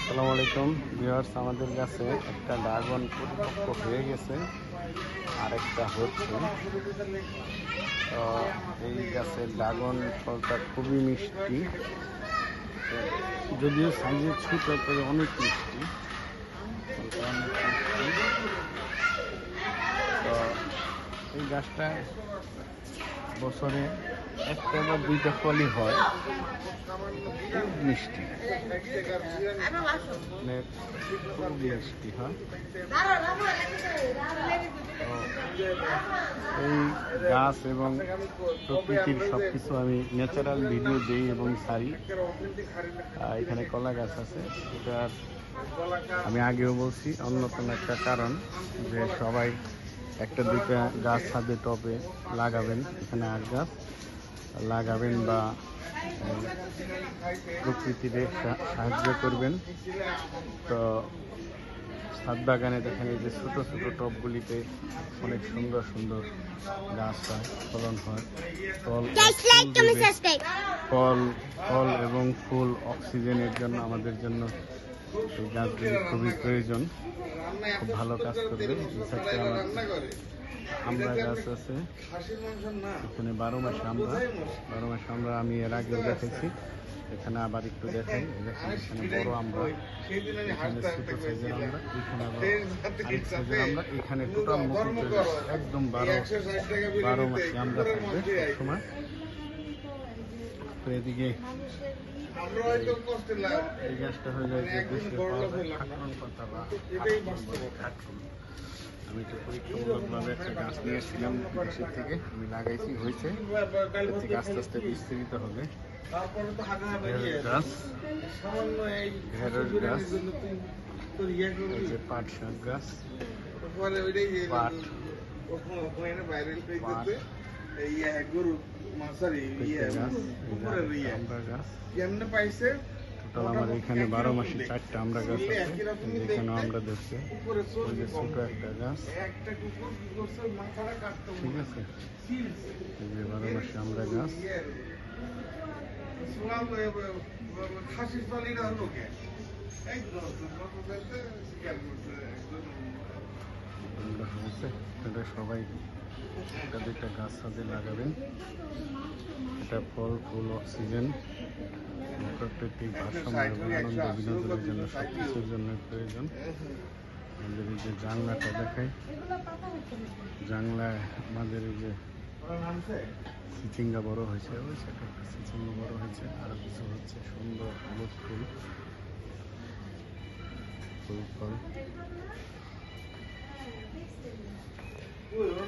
আসসালামু আলাইকুম ভিউয়ার্স, আমাদের কাছে একটা ড্রাগন পরিপক্ক হয়ে গেছে, আরেকটা হচ্ছে। তো এই গাছের ড্রাগন ফলটা খুবই মিষ্টি, যদিও সাইজে ছোট তবে অনেক মিষ্টি। ফলটা অনেক মিষ্টি। তো এই গাছটা বছরে একটা বা দুইটা ফলই হয়, খুব মিষ্টি, খুব মিষ্টি হয়। এই গাছ এবং প্রকৃতির সবকিছু আমি ন্যাচারাল ভিডিও দিই এবং ছাড়ি। এখানে কলা গাছ আছে, এটার আমি আগেও বলছি অন্যতম একটা কারণ যে সবাই একটা দুইটা গাছ ছাদে টবে লাগাবেন, এখানে আখ গাছ লাগাবেন বা প্রকৃতির সাহায্য করবেন। তো ছাদ বাগানে দেখেন এই যে ছোটো ছোটো টবগুলিতে অনেক সুন্দর সুন্দর গাছ হয়, ফলন হয়, ফল এবং ফুল অক্সিজেনের জন্য আমাদের জন্য এই গাছগুলি খুবই প্রয়োজন, খুব ভালো কাজ করবে। এক্ষেত্রে আমরা গাছ আছে এখানে 12 মাসে আমরা আমি এর আগেও দেখেছি, এখানে আবার একটু দেখাই। দেখেন এখানে বড় আমরা, এখানে ছোট সাইজের আমরা, এখানে আরেক সাইজের আমরা, এখানে টোটাল মুকুল একদম 12 মাসে আমরা থাকবে সবসময়। তো এদিকে এই গাছটা হয়ে যায় যে দেশে পাওয়া যায় খাটন পাতা বা খাটন। আমি তো পরীক্ষামূলকভাবে একটা গাছ নিয়েছিলাম দেশের থেকে, আমি লাগাইছি, হয়েছে, আস্তে আস্তে বিস্তৃত হবে। গাছ, ঢেঁড়স গাছ, পাট শাক গাছ, টোটাল আমার এখানে 12 মাসে 4টা আমরা গাছ আছে। যেখানেও আমরা দেখছি ওই যে ছোট একটা গাছ, ঠিক আছে, এই যে 12 মাসে আমরা গাছ। এটা সবাই একটা দুইটা গাছ ছাদে লাগাবেন। এটা ফল ফুল অক্সিজেন প্রকৃতির ভারসাম্য এবং আনন্দ বিনোদনের জন্য সব কিছুর জন্য প্রয়োজন। আমাদের এই যে জানলাটা দেখাই, জানলায় আমাদের এই যে চিচিঙ্গা বড় হয়েছে, ওই সাথে একটা চিচিঙ্গা বড় হয়েছে, আরো কিছু হচ্ছে সুন্দর হলুদ ফুল ফল।